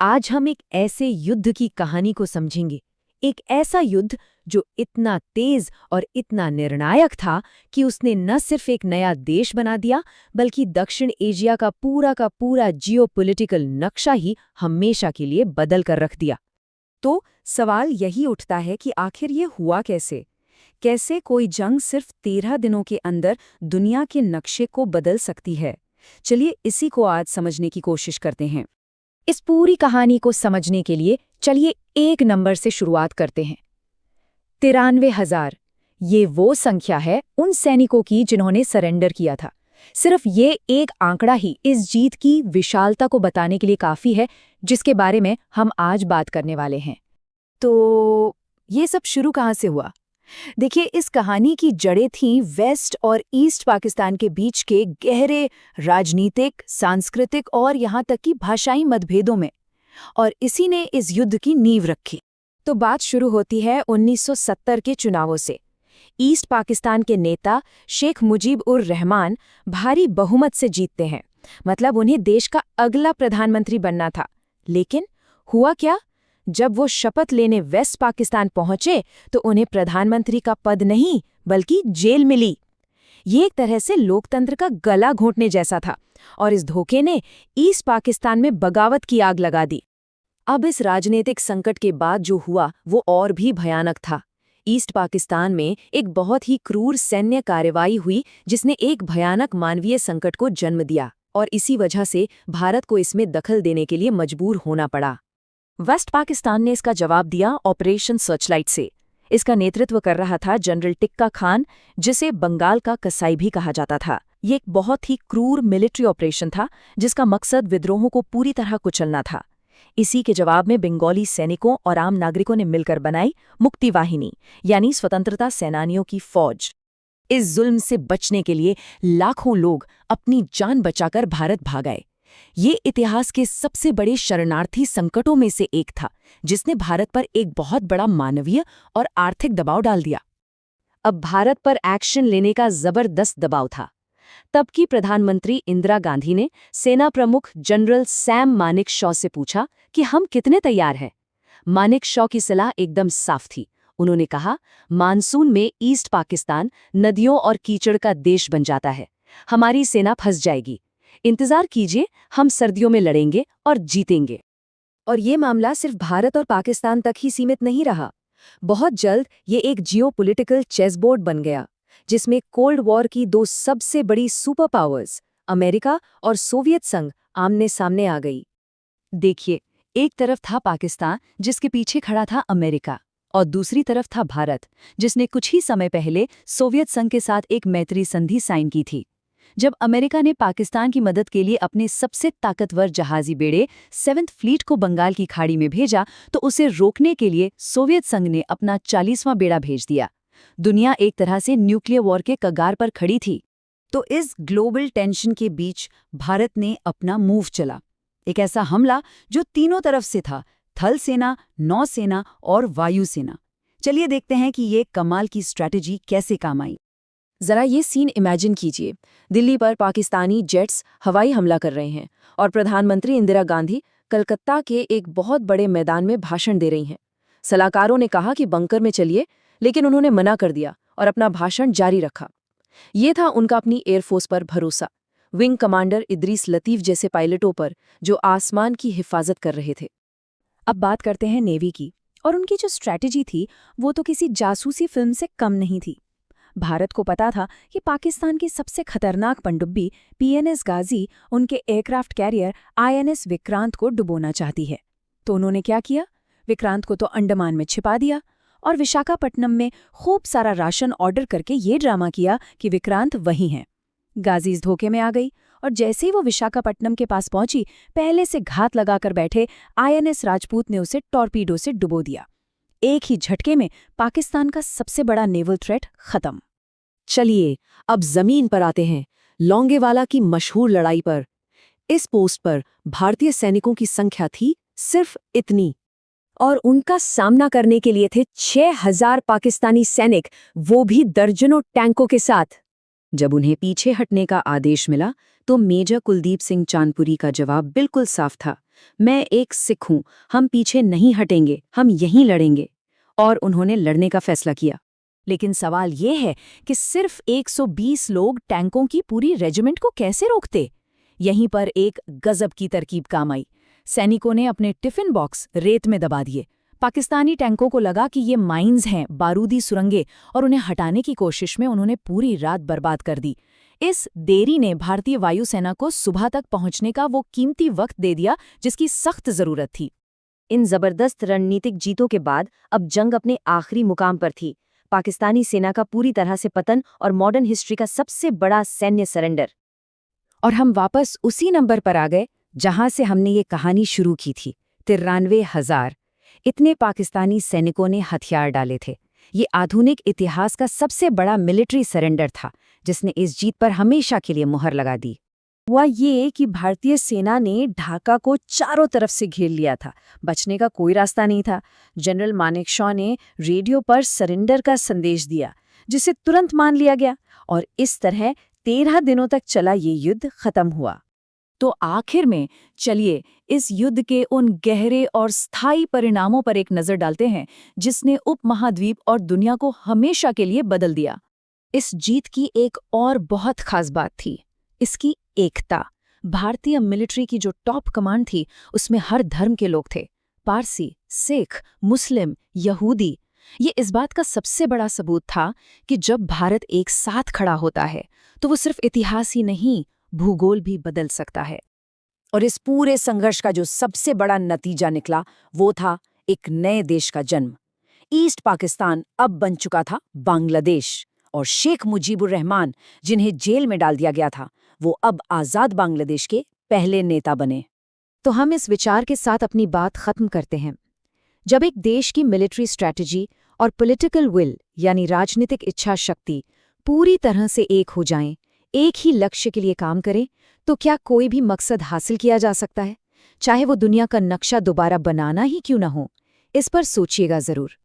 आज हम एक ऐसे युद्ध की कहानी को समझेंगे। एक ऐसा युद्ध जो इतना तेज और इतना निर्णायक था कि उसने न सिर्फ एक नया देश बना दिया, बल्कि दक्षिण एशिया का पूरा जियोपॉलिटिकल नक्शा ही हमेशा के लिए बदल कर रख दिया। तो सवाल यही उठता है कि आखिर ये हुआ कैसे? कैसे कोई जंग सिर्फ 13 दिनों के अंदर दुनिया के नक्शे को बदल सकती है? चलिए इसी को आज समझने की कोशिश करते हैं। इस पूरी कहानी को समझने के लिए चलिए एक नंबर से शुरुआत करते हैं। 93,000 ये वो संख्या है उन सैनिकों की जिन्होंने सरेंडर किया था। सिर्फ ये एक आंकड़ा ही इस जीत की विशालता को बताने के लिए काफी है, जिसके बारे में हम आज बात करने वाले हैं। तो ये सब शुरू कहाँ से हुआ? देखिए, इस कहानी की जड़ें थीं वेस्ट और ईस्ट पाकिस्तान के बीच के गहरे राजनीतिक, सांस्कृतिक और यहाँ तक कि भाषाई मतभेदों में, और इसी ने इस युद्ध की नींव रखी। तो बात शुरू होती है 1970 के चुनावों से। ईस्ट पाकिस्तान के नेता शेख मुजीब उर रहमान भारी बहुमत से जीतते हैं, मतलब उन्हें देश का अगला प्रधानमंत्री बनना था। लेकिन हुआ क्या? जब वो शपथ लेने वेस्ट पाकिस्तान पहुंचे तो उन्हें प्रधानमंत्री का पद नहीं बल्कि जेल मिली। ये एक तरह से लोकतंत्र का गला घोंटने जैसा था, और इस धोखे ने ईस्ट पाकिस्तान में बगावत की आग लगा दी। अब इस राजनीतिक संकट के बाद जो हुआ वो और भी भयानक था। ईस्ट पाकिस्तान में एक बहुत ही क्रूर सैन्य कार्रवाई हुई जिसने एक भयानक मानवीय संकट को जन्म दिया, और इसी वजह से भारत को इसमें दखल देने के लिए मजबूर होना पड़ा। वेस्ट पाकिस्तान ने इसका जवाब दिया ऑपरेशन सर्चलाइट से। इसका नेतृत्व कर रहा था जनरल टिक्का खान, जिसे बंगाल का कसाई भी कहा जाता था। ये एक बहुत ही क्रूर मिलिट्री ऑपरेशन था जिसका मकसद विद्रोहों को पूरी तरह कुचलना था। इसी के जवाब में बंगाली सैनिकों और आम नागरिकों ने मिलकर बनाई मुक्ति वाहिनी, यानी स्वतंत्रता सेनानियों की फौज। इस जुल्म से बचने के लिए लाखों लोग अपनी जान बचाकर भारत भाग आए। ये इतिहास के सबसे बड़े शरणार्थी संकटों में से एक था, जिसने भारत पर एक बहुत बड़ा मानवीय और आर्थिक दबाव डाल दिया। अब भारत पर एक्शन लेने का जबरदस्त दबाव था। तब की प्रधानमंत्री इंदिरा गांधी ने सेना प्रमुख जनरल सैम मानेकशॉ से पूछा कि हम कितने तैयार हैं। मानेकशॉ की सलाह एकदम साफ थी। उन्होंने कहा, मानसून में ईस्ट पाकिस्तान नदियों और कीचड़ का देश बन जाता है, हमारी सेना फंस जाएगी। इंतजार कीजिए, हम सर्दियों में लड़ेंगे और जीतेंगे। और ये मामला सिर्फ भारत और पाकिस्तान तक ही सीमित नहीं रहा। बहुत जल्द ये एक जियोपॉलिटिकल चेसबोर्ड बन गया, जिसमें कोल्ड वॉर की दो सबसे बड़ी सुपर पावर्स अमेरिका और सोवियत संघ आमने सामने आ गई। देखिए, एक तरफ था पाकिस्तान जिसके पीछे खड़ा था अमेरिका, और दूसरी तरफ था भारत जिसने कुछ ही समय पहले सोवियत संघ के साथ एक मैत्री संधि साइन की थी। जब अमेरिका ने पाकिस्तान की मदद के लिए अपने सबसे ताकतवर जहाजी बेड़े 7th फ्लीट को बंगाल की खाड़ी में भेजा, तो उसे रोकने के लिए सोवियत संघ ने अपना 40वां बेड़ा भेज दिया। दुनिया एक तरह से न्यूक्लियर वॉर के कगार पर खड़ी थी। तो इस ग्लोबल टेंशन के बीच भारत ने अपना मूव चला, एक ऐसा हमला जो तीनों तरफ से था, थल सेना, नौसेना और वायुसेना। चलिए देखते हैं कि ये कमाल की स्ट्रैटेजी कैसे काम आई। जरा ये सीन इमेजिन कीजिए, दिल्ली पर पाकिस्तानी जेट्स हवाई हमला कर रहे हैं और प्रधानमंत्री इंदिरा गांधी कलकत्ता के एक बहुत बड़े मैदान में भाषण दे रही हैं। सलाहकारों ने कहा कि बंकर में चलिए, लेकिन उन्होंने मना कर दिया और अपना भाषण जारी रखा। ये था उनका अपनी एयरफोर्स पर भरोसा, विंग कमांडर इदरीस लतीफ जैसे पायलटों पर जो आसमान की हिफाजत कर रहे थे। अब बात करते हैं नेवी की, और उनकी जो स्ट्रैटेजी थी वो तो किसी जासूसी फिल्म से कम नहीं थी। भारत को पता था कि पाकिस्तान की सबसे खतरनाक पनडुब्बी PNS गाजी उनके एयरक्राफ्ट कैरियर INS विक्रांत को डुबोना चाहती है। तो उन्होंने क्या किया? विक्रांत को तो अंडमान में छिपा दिया और विशाखापट्टनम में खूब सारा राशन ऑर्डर करके ये ड्रामा किया कि विक्रांत वहीं है। गाजी इस धोखे में आ गई, और जैसे ही वो विशाखापट्टनम के पास पहुंची, पहले से घात लगाकर बैठे INS राजपूत ने उसे टॉर्पीडो से डुबो दिया। एक ही झटके में पाकिस्तान का सबसे बड़ा नेवल थ्रेट खत्म। चलिए अब जमीन पर आते हैं, लोंगेवाला की मशहूर लड़ाई पर। इस पोस्ट पर भारतीय सैनिकों की संख्या थी सिर्फ इतनी, और उनका सामना करने के लिए थे 6,000 पाकिस्तानी सैनिक, वो भी दर्जनों टैंकों के साथ। जब उन्हें पीछे हटने का आदेश मिला तो मेजर कुलदीप सिंह चांदपुरी का जवाब बिल्कुल साफ था। मैं एक सिख हूं, हम पीछे नहीं हटेंगे, हम यहीं लड़ेंगे। और उन्होंने लड़ने का फैसला किया। लेकिन सवाल ये है कि सिर्फ 120 लोग टैंकों की पूरी रेजिमेंट को कैसे रोकते? यहीं पर एक गजब की तरकीब काम आई। सैनिकों ने अपने टिफिन बॉक्स रेत में दबा दिए। पाकिस्तानी टैंकों को लगा कि ये माइंस हैं, बारूदी सुरंगें, और उन्हें हटाने की कोशिश में उन्होंने पूरी रात बर्बाद कर दी। इस देरी ने भारतीय वायुसेना को सुबह तक पहुंचने का वो कीमती वक्त दे दिया जिसकी सख्त जरूरत थी। इन जबरदस्त रणनीतिक जीतों के बाद अब जंग अपने आखिरी मुकाम पर थी। पाकिस्तानी सेना का पूरी तरह से पतन और मॉडर्न हिस्ट्री का सबसे बड़ा सैन्य सरेंडर। और हम वापस उसी नंबर पर आ गए जहां से हमने ये कहानी शुरू की थी। 93,000 इतने पाकिस्तानी सैनिकों ने हथियार डाले थे। ये आधुनिक इतिहास का सबसे बड़ा मिलिट्री सरेंडर था जिसने इस जीत पर हमेशा के लिए मुहर लगा दी। हुआ ये कि भारतीय सेना ने ढाका को चारों तरफ से घेर लिया था। बचने का कोई रास्ता नहीं था। जनरल मानेकशॉ ने रेडियो पर सरेंडर का संदेश दिया जिसे तुरंत मान लिया गया और इस तरह 13 दिनों तक चला ये युद्ध खत्म हुआ। तो आखिर में चलिए इस युद्ध के उन गहरे और स्थायी परिणामों पर एक नज़र डालते हैं जिसने उपमहाद्वीप और दुनिया को हमेशा के लिए बदल दिया। इस जीत की एक और बहुत खास बात थी, इसकी एकता। भारतीय मिलिट्री की जो टॉप कमांड थी उसमें हर धर्म के लोग थे, पारसी, सिख, मुस्लिम, यहूदी। ये इस बात का सबसे बड़ा सबूत था कि जब भारत एक साथ खड़ा होता है तो वो सिर्फ इतिहास ही नहीं, भूगोल भी बदल सकता है। और इस पूरे संघर्ष का जो सबसे बड़ा नतीजा निकला वो था एक नए देश का जन्म। ईस्ट पाकिस्तान अब बन चुका था बांग्लादेश, और शेख मुजीबुर रहमान, जिन्हें जेल में डाल दिया गया था, वो अब आज़ाद बांग्लादेश के पहले नेता बने। तो हम इस विचार के साथ अपनी बात खत्म करते हैं। जब एक देश की मिलिट्री स्ट्रैटेजी और पॉलिटिकल विल यानी राजनीतिक इच्छा शक्ति पूरी तरह से एक हो जाएं, एक ही लक्ष्य के लिए काम करें, तो क्या कोई भी मकसद हासिल किया जा सकता है, चाहे वो दुनिया का नक्शा दोबारा बनाना ही क्यों न हो। इस पर सोचिएगा ज़रूर।